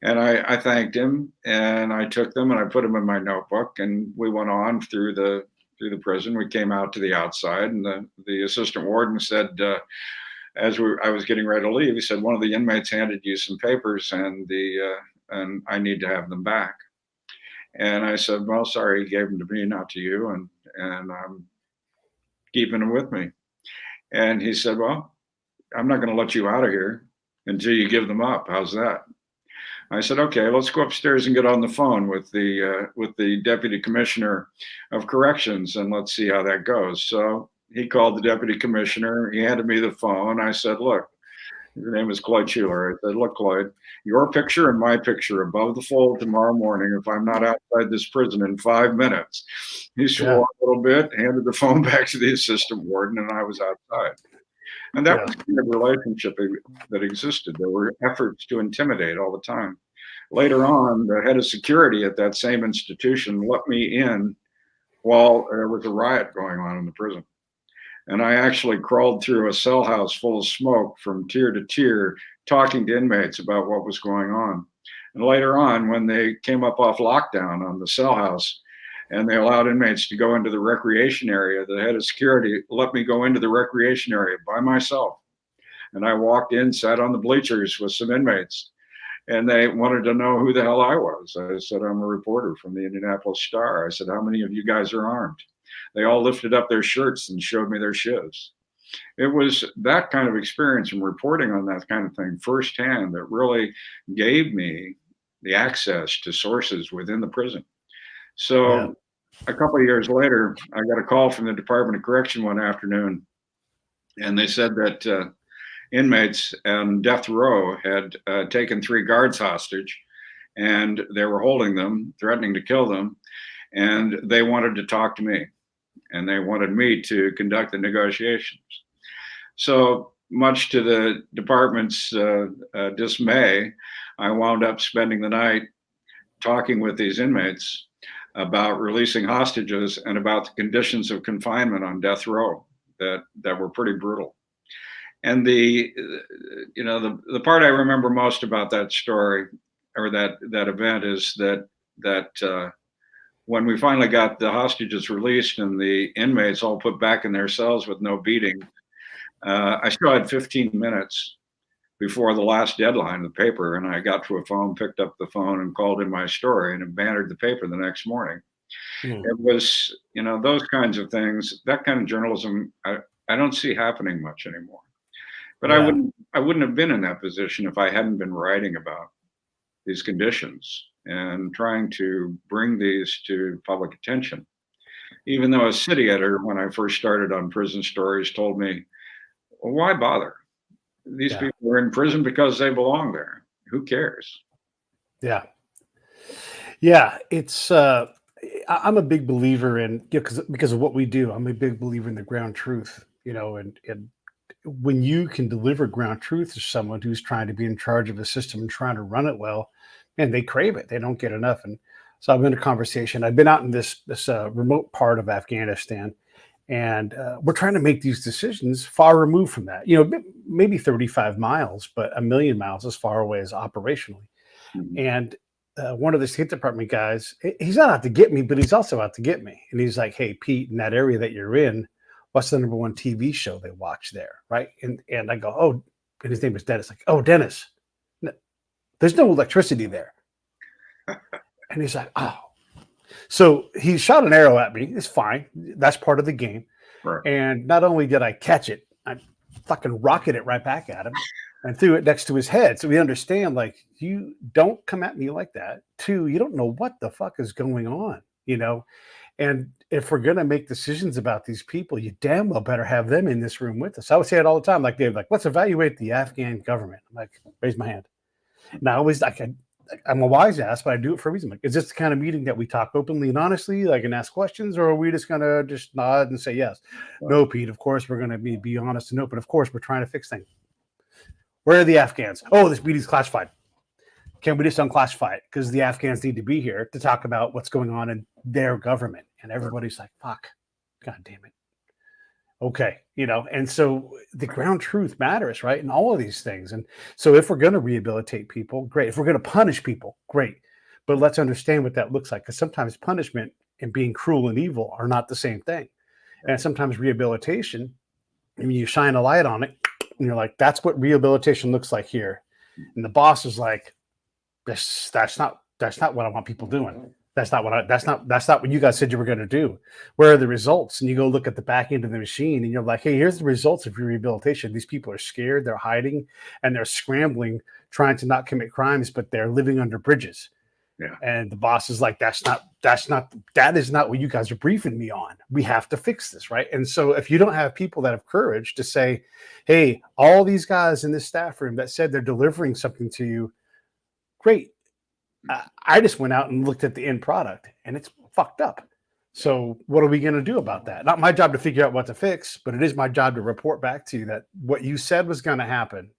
And I thanked him, and I took them and I put them in my notebook, and we went on through the prison. We came out to the outside, and the assistant warden said, I was getting ready to leave, he said, one of the inmates handed you some papers, and I need to have them back. And I said, well, sorry, he gave them to me, not to you, and I'm keeping them with me. And he said, well, I'm not going to let you out of here until you give them up. How's that? I said, okay, let's go upstairs and get on the phone with the deputy commissioner of corrections, and let's see how that goes. So he called the deputy commissioner. He handed me the phone. I said, look, your name is Cloyd Schuler. I said, look, Cloyd, your picture and my picture above the fold tomorrow morning if I'm not outside this prison in 5 minutes. He swore a little bit, handed the phone back to the assistant warden, and I was outside. And that was the kind of relationship that existed. There were efforts to intimidate all the time. Later on, the head of security at that same institution let me in while there was a riot going on in the prison. And I actually crawled through a cell house full of smoke from tier to tier, talking to inmates about what was going on. And later on, when they came up off lockdown on the cell house, and they allowed inmates to go into the recreation area, the head of security let me go into the recreation area by myself. And I walked in, sat on the bleachers with some inmates, and they wanted to know who the hell I was. I said, I'm a reporter from the Indianapolis Star. I said, how many of you guys are armed? They all lifted up their shirts and showed me their shivs. It was that kind of experience and reporting on that kind of thing firsthand that really gave me the access to sources within the prison. So a couple of years later, I got a call from the Department of Correction one afternoon, and they said that inmates on death row had taken 3 guards hostage, and they were holding them, threatening to kill them, and they wanted to talk to me, and they wanted me to conduct the negotiations. So much to the department's dismay, I wound up spending the night talking with these inmates about releasing hostages and about the conditions of confinement on death row that were pretty brutal. And the part I remember most about that story or that event is that when we finally got the hostages released and the inmates all put back in their cells with no beating, I still had 15 minutes before the last deadline of the paper, and I got to a phone, picked up the phone, and called in my story, and it bannered the paper the next morning. It was, those kinds of things, that kind of journalism, I don't see happening much anymore. But I wouldn't have been in that position if I hadn't been writing about these conditions and trying to bring these to public attention. Even though a city editor, when I first started on prison stories, told me, well, why bother? These people are in prison because they belong there. Who cares? Yeah. It's I'm a big believer in, because of what we do. I'm a big believer in the ground truth. And when you can deliver ground truth to someone who's trying to be in charge of a system and trying to run it well, man, they crave it. They don't get enough. And so I've been in a conversation. I've been out in this remote part of Afghanistan. And we're trying to make these decisions far removed from that, maybe 35 miles, but a million miles as far away as operationally. Mm-hmm. And one of the State Department guys, he's not out to get me, but he's also out to get me. And he's like, hey, Pete, in that area that you're in, what's the #1 TV show they watch there? Right. And I go, oh, and his name is Dennis. Like, oh, Dennis, no, there's no electricity there. And he's like, oh. So he shot an arrow at me. It's fine. That's part of the game. Right. And not only did I catch it, I fucking rocketed it right back at him and threw it next to his head. So we understand, like, you don't come at me like that. 2, you don't know what the fuck is going on, And if we're going to make decisions about these people, you damn well better have them in this room with us. I would say it all the time. Like, Dave, let's evaluate the Afghan government. I'm like, raise my hand. And I always, I'm a wise ass, but I do it for a reason. Like, is this the kind of meeting that we talk openly and honestly, like, and ask questions, or are we just gonna just nod and say yes? No, Pete. Of course, we're gonna be honest and open. Of course, we're trying to fix things. Where are the Afghans? Oh, this meeting's classified. Can we just unclassify it? Because the Afghans need to be here to talk about what's going on in their government. And everybody's like, fuck, God damn it. Okay. And so the ground truth matters, right? In all of these things. And so if we're going to rehabilitate people, great. If we're going to punish people, great. But let's understand what that looks like. Because sometimes punishment and being cruel and evil are not the same thing. And sometimes rehabilitation, I mean, you shine a light on it and you're like, that's what rehabilitation looks like here. And the boss is like, that's not what I want people doing. That's not what you guys said you were going to do. Where are the results? And you go look at the back end of the machine and you're like, hey, here's the results of your rehabilitation. These people are scared, they're hiding, and they're scrambling, trying to not commit crimes, but they're living under bridges. Yeah. And the boss is like, that is not what you guys are briefing me on. We have to fix this, right? And so if you don't have people that have courage to say, hey, all these guys in this staff room that said they're delivering something to you, great. I just went out and looked at the end product and it's fucked up. So what are we going to do about that? Not my job to figure out what to fix, but it is my job to report back to you that what you said was going to happen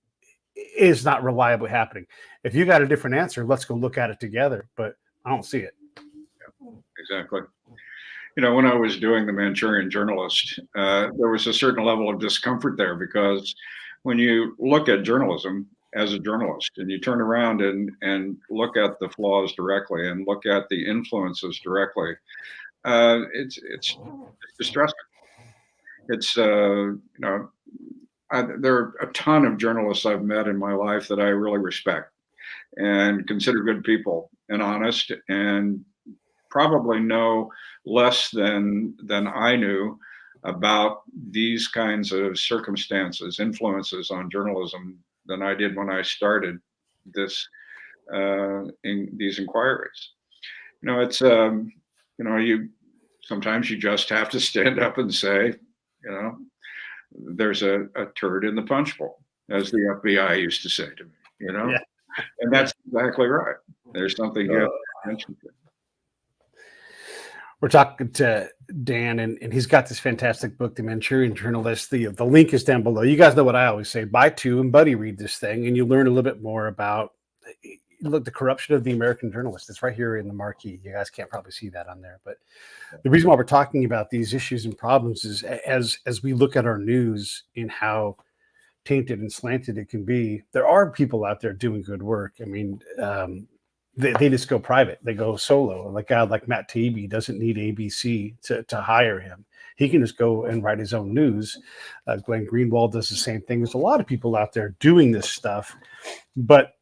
is not reliably happening. If you got a different answer, let's go look at it together, but I don't see it. Yeah, exactly. When I was doing the Manchurian Journalist, there was a certain level of discomfort there because when you look at journalism as a journalist and you turn around and look at the flaws directly and look at the influences directly, it's distressing. It's there are a ton of journalists I've met in my life that I really respect and consider good people and honest and probably know less than I knew about these kinds of circumstances, influences on journalism than I did when I started this in these inquiries. It's you sometimes you just have to stand up and say, there's a turd in the punch bowl, as the FBI used to say to me. Yeah. And that's exactly right. There's something you have to mention to. We're talking to Dan, and he's got this fantastic book, The Manchurian Journalist. The link is down below. You guys know what I always say: buy two and buddy read this thing, and you learn a little bit more about the corruption of the American journalist. It's right here in the marquee. You guys can't probably see that on there, but the reason why we're talking about these issues and problems is as we look at our news and how tainted and slanted it can be. There are people out there doing good work. I mean, they just go private. They go solo. Like a guy like Matt Taibbi doesn't need ABC to hire him. He can just go and write his own news. Glenn Greenwald does the same thing. There's a lot of people out there doing this stuff, but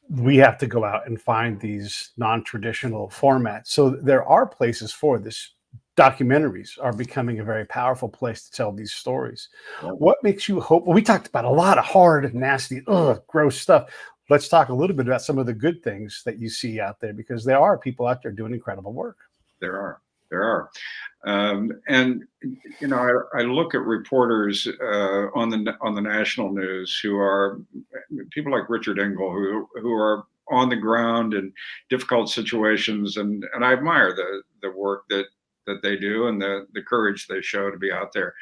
we have to go out and find these non-traditional formats. So there are places for this. Documentaries are becoming a very powerful place to tell these stories. What makes you hope? Well, we talked about a lot of hard, nasty, gross stuff. Let's talk a little bit about some of the good things that you see out there, because there are people out there doing incredible work. There are. And I look at reporters on the national news who are people like Richard Engel, who are on the ground in difficult situations, and I admire the work that they do and the courage they show to be out there.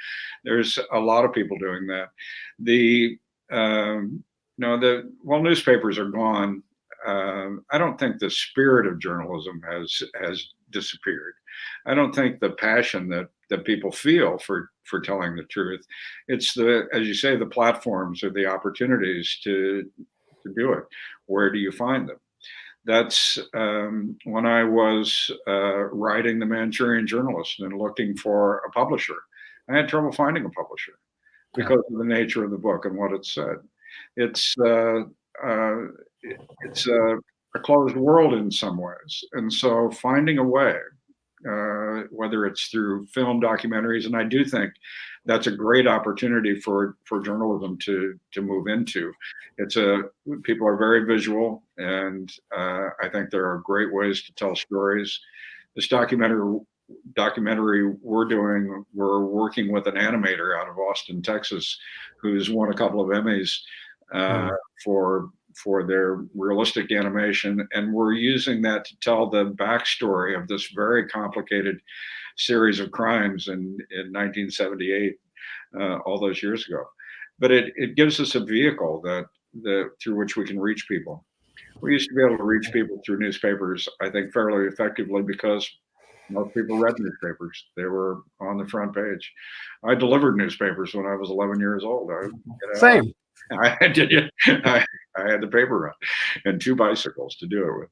There's a lot of people doing that. While newspapers are gone, I don't think the spirit of journalism has disappeared. I don't think the passion that people feel for telling the truth. It's as you say, the platforms or the opportunities to do it. Where do you find them? That's when I was writing the Manchurian Journalist and looking for a publisher. I had trouble finding a publisher because of the nature of the book and what it said. It's a closed world in some ways, and so finding a way, whether it's through film documentaries, and I do think that's a great opportunity for journalism to move into. People are very visual, and I think there are great ways to tell stories. This documentary we're doing, we're working with an animator out of Austin, Texas, who's won a couple of Emmys for for their realistic animation, and we're using that to tell the backstory of this very complicated series of crimes in 1978, all those years ago. But it gives us a vehicle through which we can reach people. We used to be able to reach people through newspapers, I think, fairly effectively because most people read newspapers. They were on the front page. I delivered newspapers when I was 11 years old. Same. I did it. I had the paper run and 2 bicycles to do it with.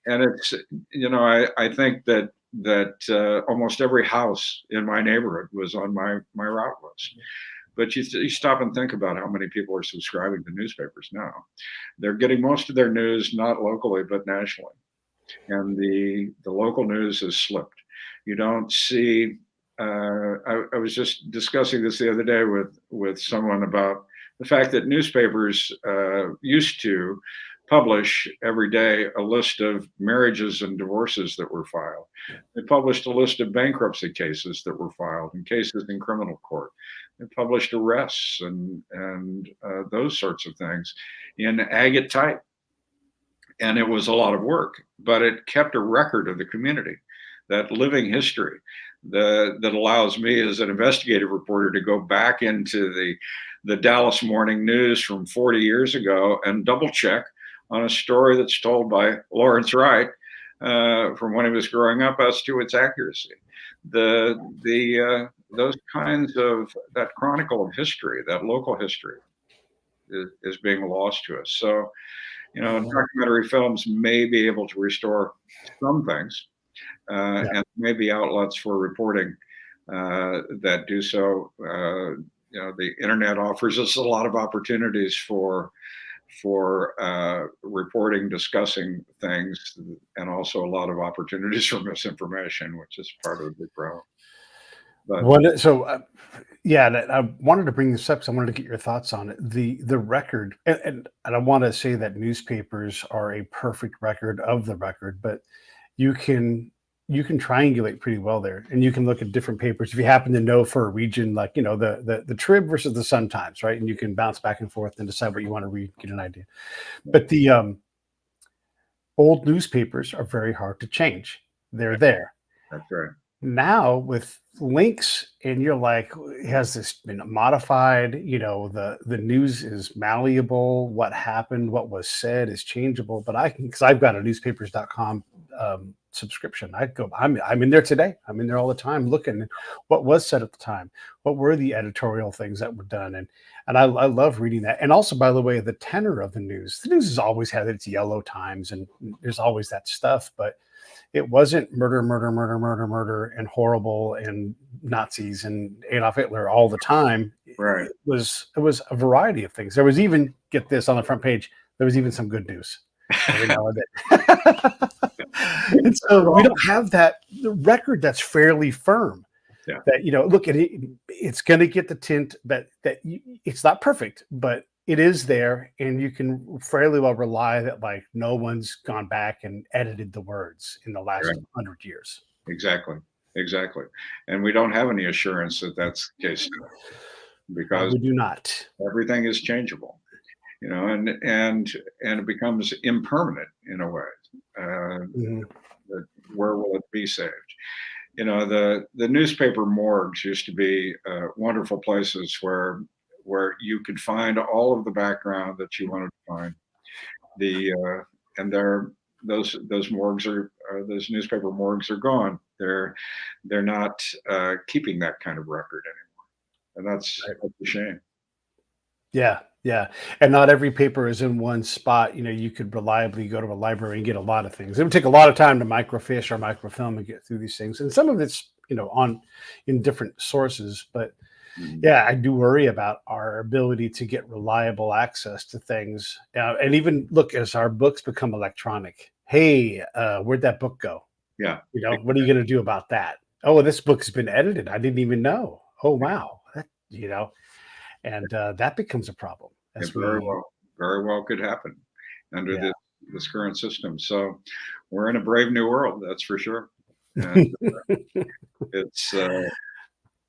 And it's, I think that almost every house in my neighborhood was on my route list. But you stop and think about how many people are subscribing to newspapers now. They're getting most of their news not locally but nationally, and the local news has slipped. You don't see. I was just discussing this the other day with someone about the fact that newspapers used to publish every day a list of marriages and divorces that were filed. They published a list of bankruptcy cases that were filed and cases in criminal court. They published arrests and those sorts of things in agate type. And it was a lot of work, but it kept a record of the community, that living history that allows me as an investigative reporter to go back into the Dallas Morning News from 40 years ago and double check on a story that's told by Lawrence Wright from when he was growing up as to its accuracy. Those kinds of, that chronicle of history, that local history is being lost to us. So, documentary films may be able to restore some things, and maybe outlets for reporting that do so. The internet offers us a lot of opportunities for reporting, discussing things, and also a lot of opportunities for misinformation, which is part of the big problem. But I wanted to bring this up because I wanted to get your thoughts on it. The record, and I want to say that newspapers are a perfect record of the record, but you can triangulate pretty well there, and you can look at different papers if you happen to know for a region, like the Trib versus the Sun Times, right? And you can bounce back and forth and decide what you want to read, get an idea. But the old newspapers are very hard to change. They're there. That's right. Now with links, and you're like, has this been modified? The news is malleable. What happened, what was said is changeable. But I can, because I've got a newspapers.com subscription. I'm in there today. I'm in there all the time looking at what was said at the time. What were the editorial things that were done? And I love reading that. And also, by the way, the tenor of the news has always had its yellow times, and there's always that stuff, but it wasn't murder, and horrible and Nazis and Adolf Hitler all the time. Right. It was a variety of things. There was even, get this, on the front page, there was even some good news every now and then. And so we don't have the record that's fairly firm. Yeah. That, look at it, it's going to get the tint that it's not perfect, but it is there, and you can fairly well rely that like no one's gone back and edited the words in the last 100 years. Exactly. And we don't have any assurance that that's the case because we do not. Everything is changeable, and it becomes impermanent in a way. Where will it be saved? The newspaper morgues used to be wonderful places where you could find all of the background that you wanted to find. Those morgues those newspaper morgues are gone. They're not keeping that kind of record anymore, and that's a shame. Yeah. And not every paper is in one spot. You could reliably go to a library and get a lot of things. It would take a lot of time to microfiche or microfilm and get through these things. And some of it's, in different sources. But yeah, I do worry about our ability to get reliable access to things. And even look, as our books become electronic, hey, where'd that book go? Yeah. What are you going to do about that? Oh, this book has been edited. I didn't even know. Oh, wow. And that becomes a problem. Very well could happen under this current system. So we're in a brave new world, that's for sure. And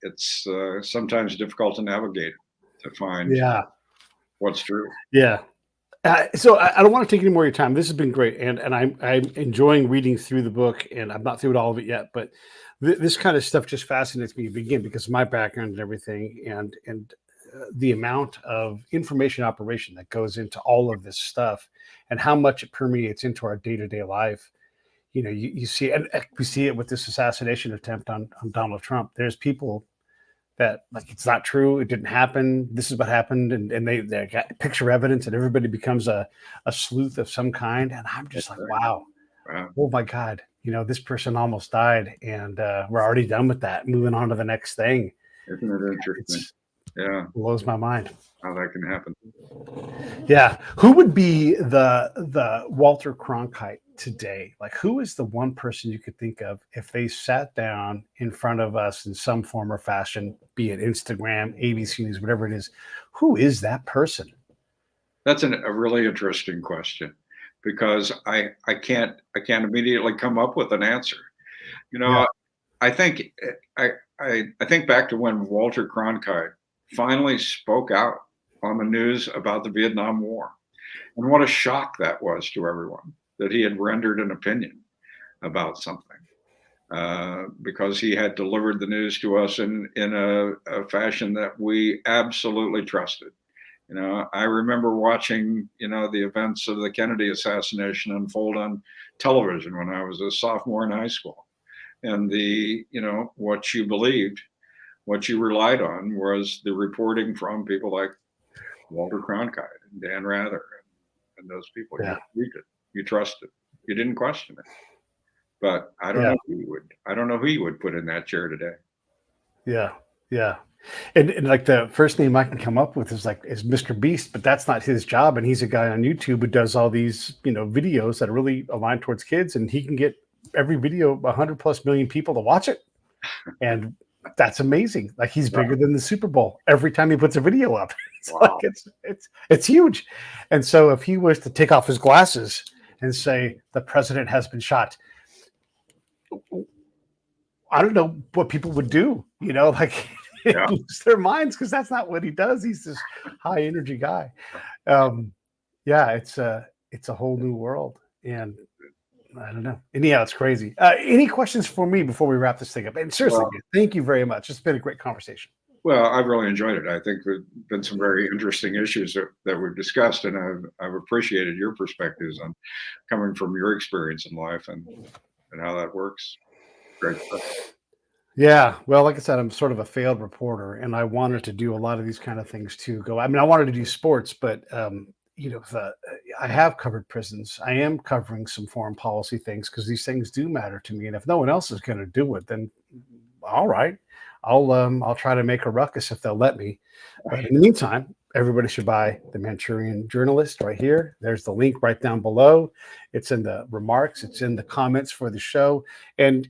it's sometimes difficult to navigate, to find what's true. Yeah. So I don't want to take any more of your time. This has been great, and I'm enjoying reading through the book, and I'm not through it all of it yet. But this kind of stuff just fascinates me to begin because of my background and everything, and the amount of information operation that goes into all of this stuff, and how much it permeates into our day to day life. You see, and we see it with this assassination attempt on Donald Trump. There's people that like it's not true, it didn't happen, this is what happened, and they got picture evidence, and everybody becomes a sleuth of some kind, and I'm just like, wow, oh my god, this person almost died, and we're already done with that, moving on to the next thing. Isn't it interesting? Yeah, blows my mind how that can happen. Yeah, who would be the Walter Cronkite today? Like, who is the one person you could think of if they sat down in front of us in some form or fashion, be it Instagram, ABC News, whatever it is? Who is that person? That's a really interesting question, because I can't immediately come up with an answer. Yeah. I think I think back to when Walter Cronkite finally spoke out on the news about the Vietnam War, and what a shock that was to everyone that he had rendered an opinion about something, because he had delivered the news to us in a fashion that we absolutely trusted. I remember watching, the events of the Kennedy assassination unfold on television when I was a sophomore in high school. And what you believed, what you relied on was the reporting from people like Walter Cronkite and Dan Rather and those people. Yeah. You believed it, you trusted, you didn't question it. But I don't Yeah. know who you would put in that chair today. Yeah. Yeah. And like the first name I can come up with is Mr. Beast, but that's not his job. And he's a guy on YouTube who does all these, videos that are really aligned towards kids, and he can get every video 100+ million people to watch it. And that's amazing. Like, he's bigger than the Super Bowl every time he puts a video up. It's like it's huge. And so if he was to take off his glasses and say the president has been shot, I don't know what people would do, lose their minds, because that's not what he does. He's this high energy guy. It's a whole new world, and I don't know. Anyhow, it's crazy. Any questions for me before we wrap this thing up? And seriously, thank you very much. It's been a great conversation. Well, I've really enjoyed it. I think there's been some very interesting issues that we've discussed, and I've appreciated your perspectives on coming from your experience in life and how that works. Great stuff. Yeah, well, like I said, I'm sort of a failed reporter, and I wanted to do a lot of these kind of things too. I wanted to do sports, but I have covered prisons. I am covering some foreign policy things because these things do matter to me. And if no one else is going to do it, then all right, I'll try to make a ruckus if they'll let me. But in the meantime, everybody should buy the Manchurian Journalist right here. There's the link right down below. It's in the remarks. It's in the comments for the show. And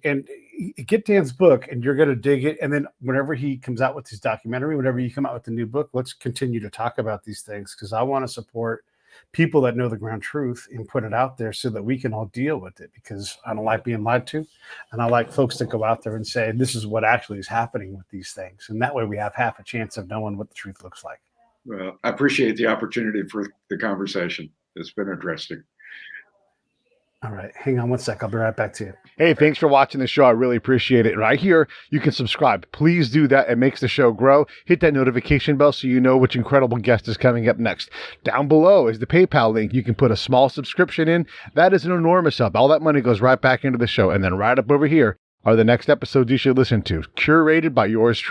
get Dan's book, and you're going to dig it. And then whenever he comes out with his documentary, whenever you come out with the new book, let's continue to talk about these things, because I want to support people that know the ground truth and put it out there so that we can all deal with it, because I don't like being lied to. And I like folks to go out there and say, this is what actually is happening with these things. And that way we have half a chance of knowing what the truth looks like. Well, I appreciate the opportunity for the conversation. It's been interesting. All right. Hang on one sec. I'll be right back to you. Hey, thanks for watching the show. I really appreciate it. Right here, you can subscribe. Please do that. It makes the show grow. Hit that notification bell so you know which incredible guest is coming up next. Down below is the PayPal link. You can put a small subscription in. That is an enormous help. All that money goes right back into the show. And then right up over here are the next episodes you should listen to, curated by yours truly.